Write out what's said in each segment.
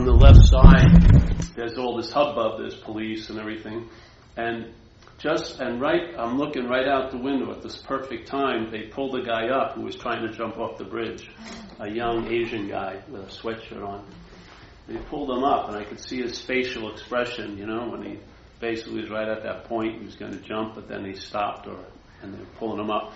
the left side, there's all this hubbub, there's police and everything, and I'm looking right out the window at this perfect time. They pulled a guy up who was trying to jump off the bridge, a young Asian guy with a sweatshirt on. They pulled him up, and I could see his facial expression, when he basically was right at that point. He was going to jump, but then he stopped, and they were pulling him up.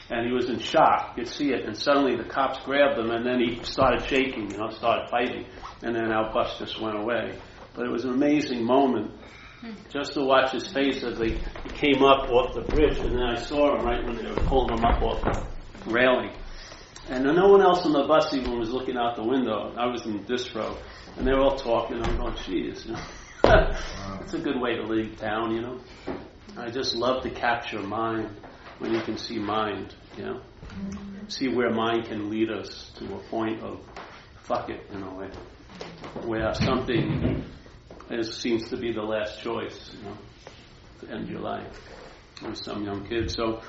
And he was in shock. You could see it. And suddenly the cops grabbed him, and then he started shaking, started fighting. And then Al Bush just went away. But it was an amazing moment just to watch his face as he came up off the bridge. And then I saw him right when they were pulling him up off the railing. And no one else on the bus even was looking out the window. I was in this row. And they were all talking. I'm going, geez, it's a good way to leave town, I just love to capture mind when you can see mind, see where mind can lead us to a point of fuck it, in a way, where something seems to be the last choice, to end your life with some young kid. So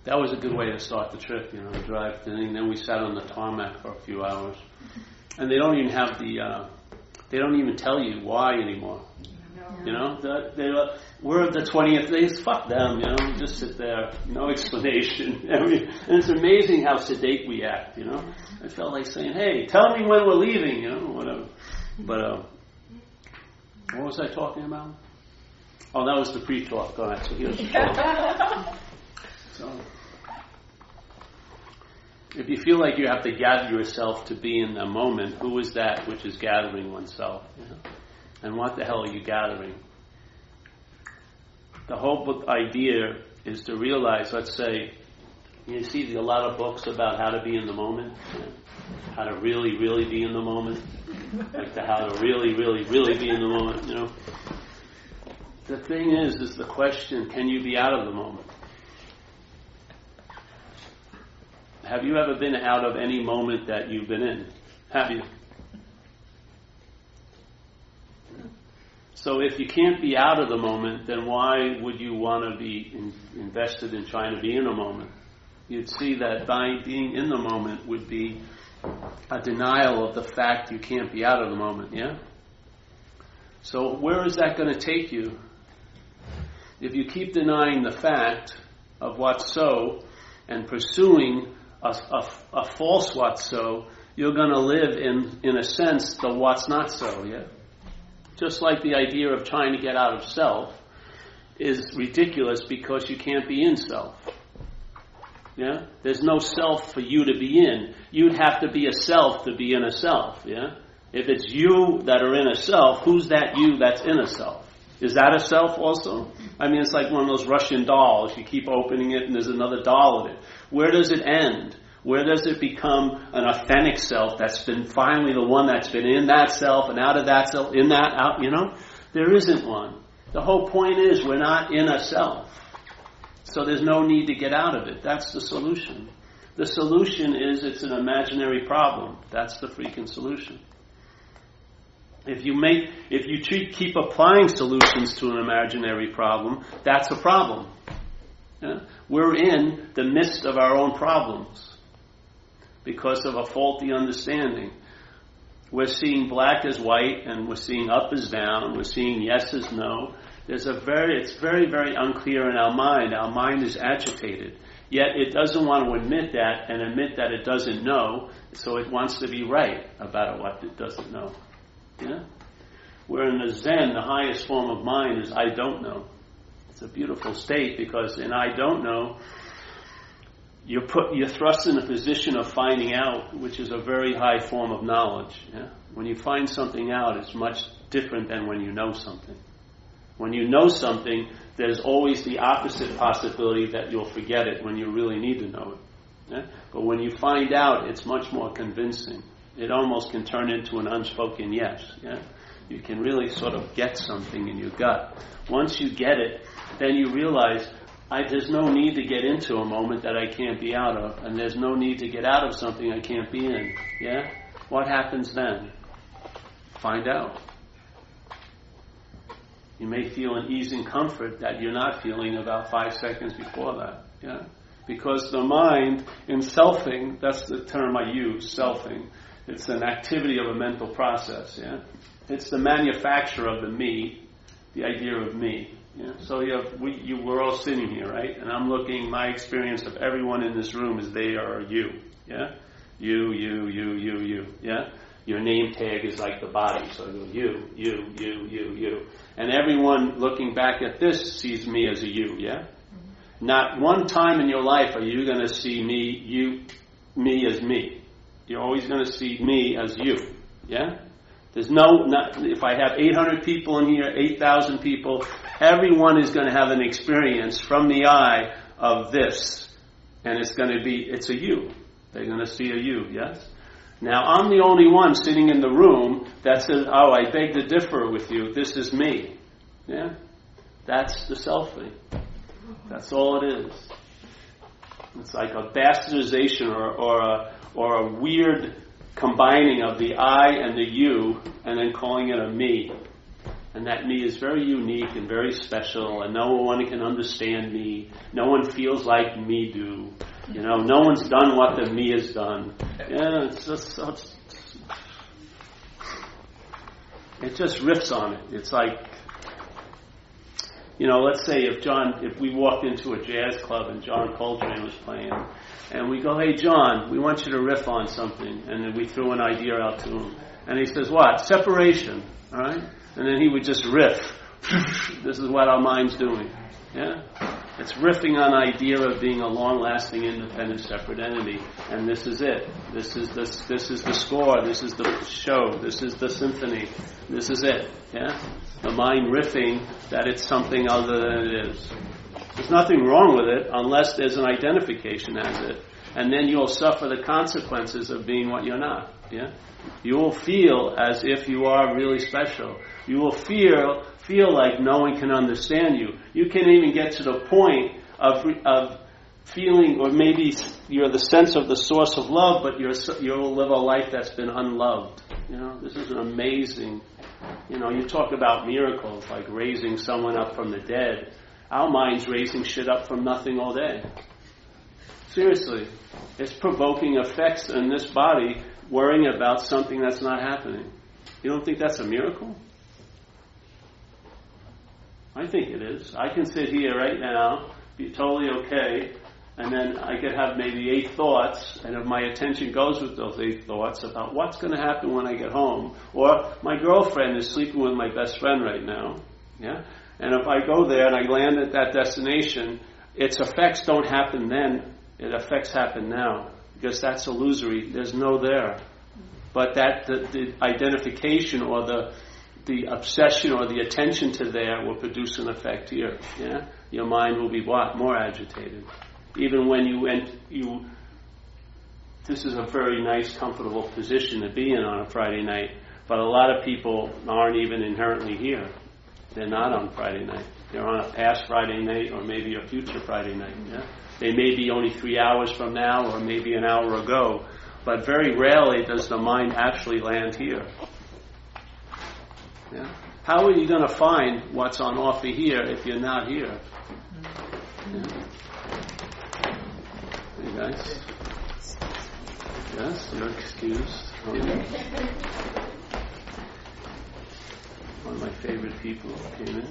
that was a good way to start the trip, drive, and then we sat on the tarmac for a few hours. And they don't even have they don't even tell you why anymore. We're the 20th days, fuck them, just sit there, no explanation. And it's amazing how sedate we act, I felt like saying, hey, tell me when we're leaving, whatever. But, what was I talking about? Oh, that was the pre-talk. All right, so here's the talk. So, if you feel like you have to gather yourself to be in the moment, who is that which is gathering oneself? And what the hell are you gathering? The whole idea is to realize, let's say, you see a lot of books about how to be in the moment, how to really, really be in the moment, like how to really, really, really be in the moment, The thing is the question, can you be out of the moment? Have you ever been out of any moment that you've been in? Have you? So if you can't be out of the moment, then why would you want to be invested in trying to be in a moment? You'd see that by being in the moment would be a denial of the fact you can't be out of the moment, yeah? So where is that going to take you? If you keep denying the fact of what's so and pursuing a false what's so, you're going to live in a sense the what's not so, yeah? Just like the idea of trying to get out of self is ridiculous because you can't be in self. Yeah? There's no self for you to be in. You'd have to be a self to be in a self, yeah? If it's you that are in a self, who's that you that's in a self? Is that a self also? I mean, it's like one of those Russian dolls. You keep opening it and there's another doll in it. Where does it end? Where does it become an authentic self that's been finally the one that's been in that self and out of that self, in that, out, There isn't one. The whole point is we're not in a self. So there's no need to get out of it. That's the solution. The solution is it's an imaginary problem. That's the freaking solution. If you keep applying solutions to an imaginary problem, that's a problem. Yeah? We're in the midst of our own problems because of a faulty understanding. We're seeing black as white, and we're seeing up as down. We're seeing yes as no. It's very, very unclear in our mind. Our mind is agitated. Yet it doesn't want to admit that and admit that it doesn't know, so it wants to be right about what it doesn't know. Yeah? Where in the Zen, the highest form of mind is I don't know. It's a beautiful state because in I don't know, you're thrust in a position of finding out, which is a very high form of knowledge. Yeah? When you find something out, it's much different than when you know something. When you know something, there's always the opposite possibility that you'll forget it when you really need to know it. Yeah? But when you find out, it's much more convincing. It almost can turn into an unspoken yes. Yeah? You can really sort of get something in your gut. Once you get it, then you realize there's no need to get into a moment that I can't be out of, and there's no need to get out of something I can't be in. Yeah? What happens then? Find out. You may feel an ease and comfort that you're not feeling about 5 seconds before that. Yeah? Because the mind, in selfing, that's the term I use, selfing, It's an activity of a mental process, yeah? It's the manufacture of the me, the idea of me. Yeah? So we're all sitting here, right? And I'm looking, my experience of everyone in this room is they are you, yeah? You, yeah? Your name tag is like the body, so you. And everyone looking back at this sees me as a you, yeah? Not one time in your life are you going to see me as me. You're always going to see me as you, yeah? There's if I have 800 people in here, 8,000 people, everyone is going to have an experience from the I of this. And it's a you. They're going to see a you, yes? Now, I'm the only one sitting in the room that says, oh, I beg to differ with you. This is me. Yeah? That's the selfie. That's all it is. It's like a bastardization or a weird combining of the I and the you and then calling it a me. And that me is very unique and very special, and no one can understand me. No one feels like me do. No one's done what the me has done. Yeah, it just riffs on it. It's like, let's say if we walked into a jazz club and John Coltrane was playing, and we go, hey John, we want you to riff on something, and then we threw an idea out to him, and he says, what? Separation, all right? And then he would just riff. This is what our mind's doing. Yeah? It's riffing on the idea of being a long-lasting, independent, separate entity. And this is it. This is the score. This is the show. This is the symphony. This is it. Yeah? The mind riffing that it's something other than it is. There's nothing wrong with it unless there's an identification as it. And then you'll suffer the consequences of being what you're not. Yeah? You will feel as if you are really special. You will feel like no one can understand you. You can't even get to the point of feeling, or maybe you're the sense of the source of love, but you'll live a life that's been unloved. This is an amazing, you talk about miracles, like raising someone up from the dead. Our mind's raising shit up from nothing all day. Seriously. It's provoking effects in this body, worrying about something that's not happening. You don't think that's a miracle? I think it is. I can sit here right now, be totally okay, and then I could have maybe 8 thoughts, and if my attention goes with those 8 thoughts about what's going to happen when I get home, or my girlfriend is sleeping with my best friend right now, yeah? And if I go there and I land at that destination, its effects don't happen then, its effects happen now, because that's illusory. There's no there. But that the identification or the obsession or the attention to there will produce an effect here. Yeah, your mind will be what? More agitated. Even when this is a very nice, comfortable position to be in on a Friday night. But a lot of people aren't even inherently here. They're not on Friday night. They're on a past Friday night or maybe a future Friday night. Yeah, they may be only 3 hours from now or maybe an hour ago. But very rarely does the mind actually land here. Yeah? How are you going to find what's on offer here if you're not here? Yeah? Hey guys? Yes, you're excused. One of my favorite people came in.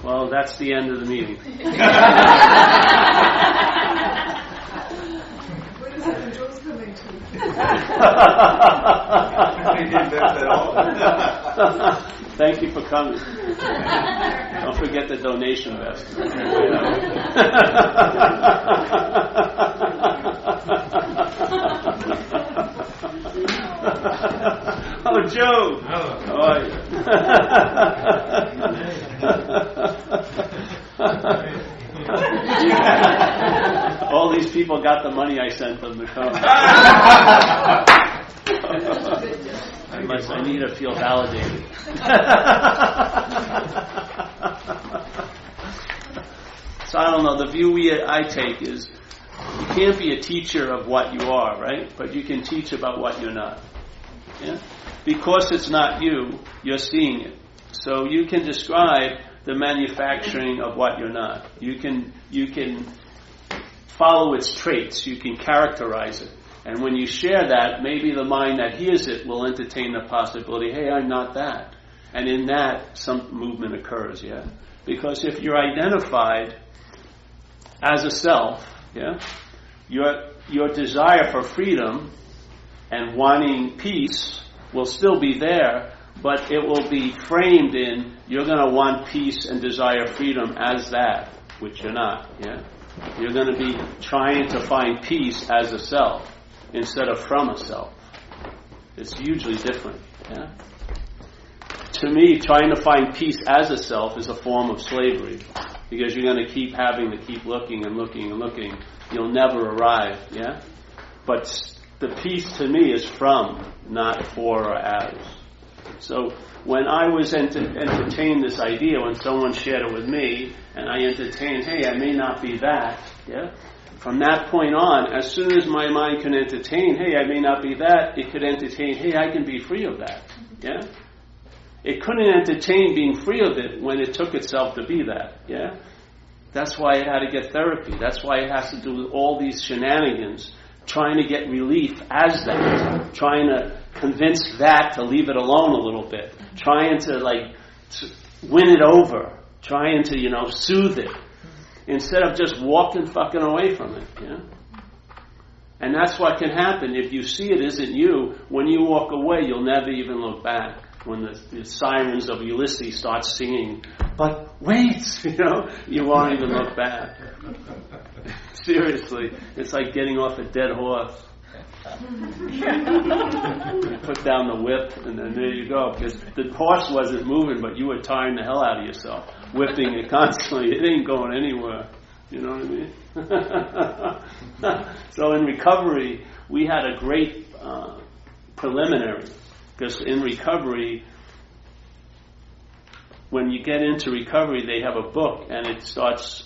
Well, that's the end of the meeting. Joe's coming to. Thank you for coming. Don't forget the donation basket. Oh, Joe! How are you? All these people got the money I sent them to come. Unless I need to feel validated. So I don't know, the view I take is you can't be a teacher of what you are, right? But you can teach about what you're not. Yeah? Because it's not you, you're seeing it. So you can describe the manufacturing of what you're not. You can follow its traits. You can characterize it. And when you share that, maybe the mind that hears it will entertain the possibility, hey, I'm not that. And in that, some movement occurs, yeah? Because if you're identified as a self, yeah, your desire for freedom and wanting peace will still be there, but it will be framed in you're going to want peace and desire freedom as that, which you're not, yeah? You're going to be trying to find peace as a self instead of from a self. It's hugely different, yeah? To me, trying to find peace as a self is a form of slavery, because you're going to keep having to keep looking and looking and looking. You'll never arrive, yeah? But the peace to me is from, not for or as. So when I was entertained this idea, when someone shared it with me, and I entertained, hey, I may not be that, yeah? From that point on, as soon as my mind can entertain, hey, I may not be that, it could entertain, hey, I can be free of that, yeah? It couldn't entertain being free of it when it took itself to be that, yeah? That's why it had to get therapy. That's why it has to do all these shenanigans, trying to get relief as that, trying to convince that to leave it alone a little bit, trying to win it over, trying to, soothe it, instead of just walking fucking away from it, yeah? And that's what can happen. If you see it isn't you, when you walk away, you'll never even look back. When the sirens of Ulysses start singing, but wait, you won't even look back. Seriously, it's like getting off a dead horse. You put down the whip, and then there you go. Because the horse wasn't moving, but you were tiring the hell out of yourself, whipping it constantly. It ain't going anywhere. You know what I mean? So in recovery, we had a great preliminary. Because in recovery, when you get into recovery, they have a book, and it starts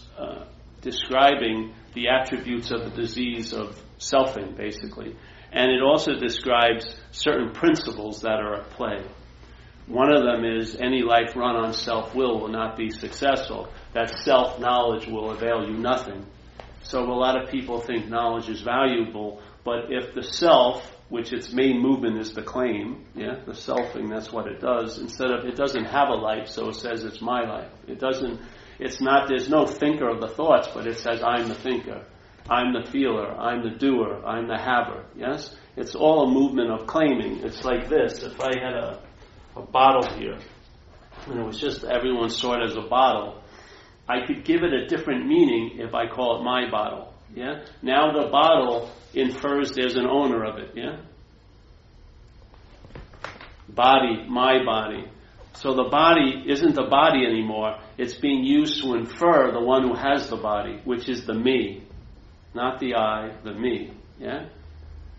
describing the attributes of the disease of selfing, basically. And it also describes certain principles that are at play. One of them is any life run on self-will will not be successful. That self-knowledge will avail you nothing. So a lot of people think knowledge is valuable, but if the self, which its main movement is the claim, yeah, the selfing, that's what it does. It doesn't have a life, so it says it's my life. There's no thinker of the thoughts, but it says I'm the thinker, I'm the feeler, I'm the doer, I'm the haver, yes? It's all a movement of claiming. It's like this. If I had a bottle here, and it was just everyone saw it as a bottle, I could give it a different meaning if I call it my bottle, yeah? Now the bottle infers there's an owner of it, yeah? Body, my body. So the body isn't the body anymore. It's being used to infer the one who has the body, which is the me. Not the I, the me, yeah?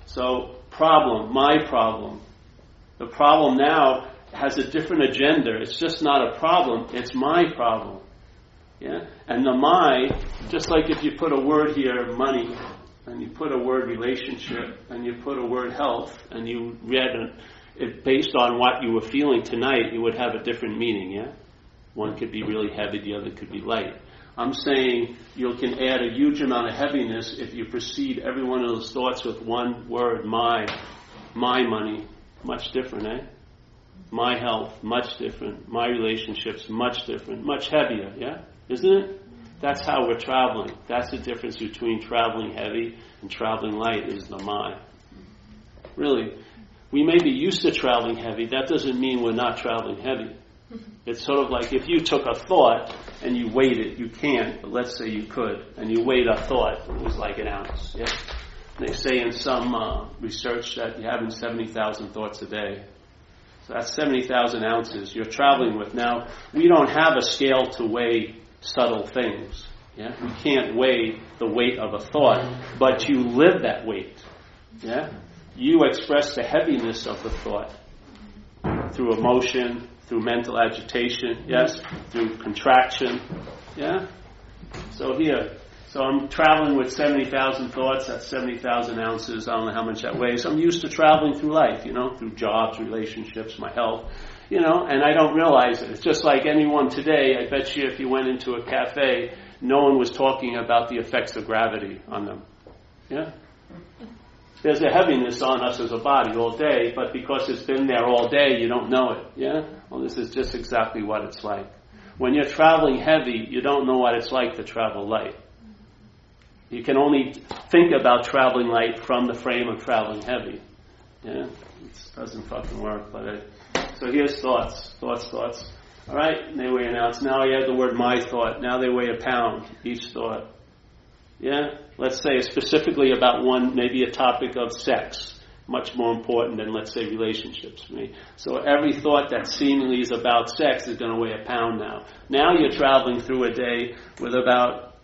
So problem, my problem. The problem now has a different agenda. It's just not a problem, it's my problem. Yeah? And the my, just like if you put a word here, money, and you put a word relationship, and you put a word health, and you read it based on what you were feeling tonight, you would have a different meaning, yeah? One could be really heavy, the other could be light. I'm saying you can add a huge amount of heaviness if you precede every one of those thoughts with one word, my money, much different, eh? My health, much different. My relationships, much different, much heavier, yeah? Isn't it? That's how we're traveling. That's the difference between traveling heavy and traveling light is the my. Really, we may be used to traveling heavy. That doesn't mean we're not traveling heavy. It's sort of like if you took a thought and you weighed it. You can't, but let's say you could. And you weighed a thought. It was like an ounce. Yeah? They say in some research that you're having 70,000 thoughts a day. So that's 70,000 ounces you're traveling with. Now, we don't have a scale to weigh subtle things. Yeah? We can't weigh the weight of a thought, but you live that weight. Yeah? You express the heaviness of the thought through emotion, through mental agitation, yes, through contraction. Yeah? So I'm traveling with 70,000 thoughts, that's 70,000 ounces, I don't know how much that weighs. I'm used to traveling through life, through jobs, relationships, my health. And I don't realize it. It's just like anyone today, I bet you if you went into a cafe, no one was talking about the effects of gravity on them. Yeah? There's a heaviness on us as a body all day, but because it's been there all day, you don't know it. Yeah? Well, this is just exactly what it's like. When you're traveling heavy, you don't know what it's like to travel light. You can only think about traveling light from the frame of traveling heavy. Yeah? It doesn't fucking work. So here's thoughts. All right? They weigh an ounce. Now I add the word my thought. Now they weigh a pound, each thought. Yeah? Let's say specifically about one, maybe a topic of sex. Much more important than, let's say, relationships for me. So every thought that seemingly is about sex is going to weigh a pound now. Now you're traveling through a day with about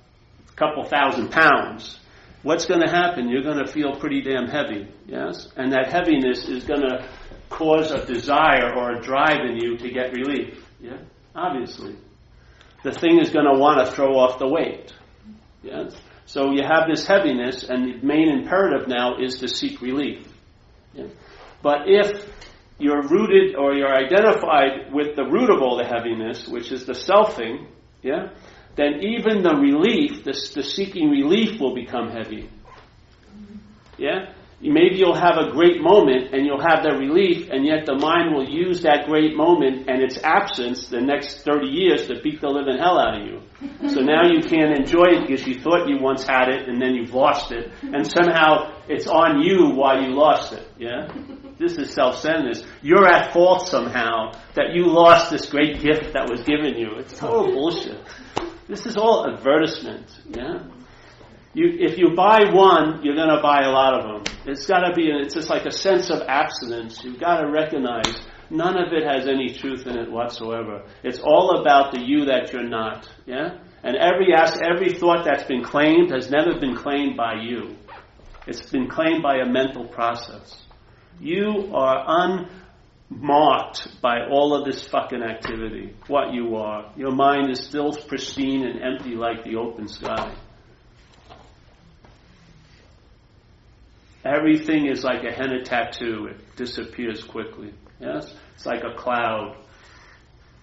a couple thousand pounds. What's going to happen? You're going to feel pretty damn heavy, yes? And that heaviness is going to cause a desire or a drive in you to get relief, yeah? Obviously. The thing is going to want to throw off the weight, yes? So you have this heaviness, and the main imperative now is to seek relief. Yeah? But if you're rooted or you're identified with the root of all the heaviness, which is the selfing, yeah, then even the relief, the seeking relief will become heavy. Yeah? Maybe you'll have a great moment and you'll have the relief, and yet the mind will use that great moment and its absence the next 30 years to beat the living hell out of you. So now you can't enjoy it because you thought you once had it and then you've lost it, and somehow it's on you why you lost it. Yeah? This is self-centeredness. You're at fault somehow that you lost this great gift that was given you. It's total bullshit. This is all advertisement. Yeah? If you buy one, you're going to buy a lot of them. It's got to be, it's just like a sense of abstinence. You've got to recognize none of it has any truth in it whatsoever. It's all about the you that you're not. Yeah? And every thought that's been claimed has never been claimed by you. It's been claimed by a mental process. You are unmarked by all of this fucking activity, what you are. Your mind is still pristine and empty like the open sky. Everything is like a henna tattoo. It disappears quickly. Yes? It's like a cloud.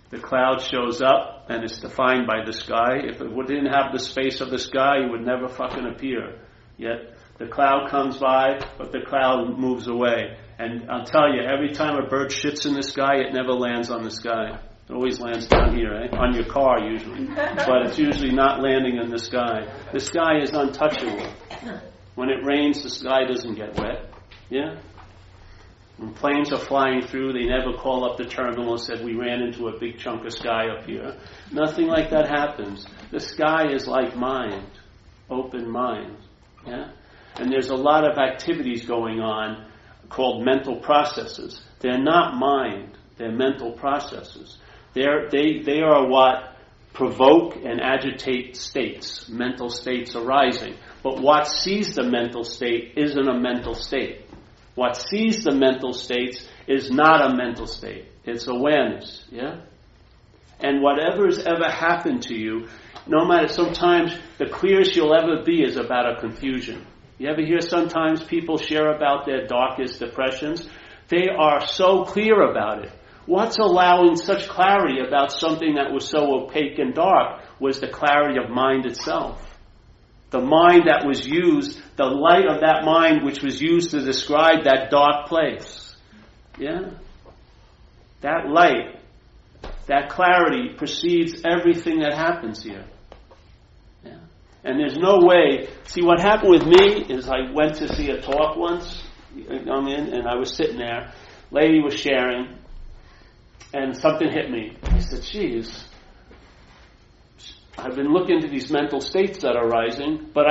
The cloud shows up and it's defined by the sky. If it didn't have the space of the sky, it would never fucking appear. Yet the cloud comes by, but the cloud moves away. And I'll tell you, every time a bird shits in the sky, it never lands on the sky. It always lands down here, eh? On your car usually. But it's usually not landing in the sky. The sky is untouchable. When it rains, the sky doesn't get wet. Yeah? When planes are flying through, they never call up the terminal and said, we ran into a big chunk of sky up here. Nothing like that happens. The sky is like mind. Open mind. Yeah? And there's a lot of activities going on called mental processes. They're not mind. They're mental processes. They are what provoke and agitate states, mental states arising. But what sees the mental state isn't a mental state. What sees the mental states is not a mental state. It's awareness. Yeah? And whatever's ever happened to you, no matter, sometimes the clearest you'll ever be is about a confusion. You ever hear sometimes people share about their darkest depressions? They are so clear about it. What's allowing such clarity about something that was so opaque and dark was the clarity of mind itself. The mind that was used, the light of that mind which was used to describe that dark place. Yeah? That light, that clarity precedes everything that happens here. Yeah? And there's no way. See, what happened with me is I went to see a talk once. And I was sitting there. Lady was sharing. And something hit me. I said, geez, I've been looking into these mental states that are rising, but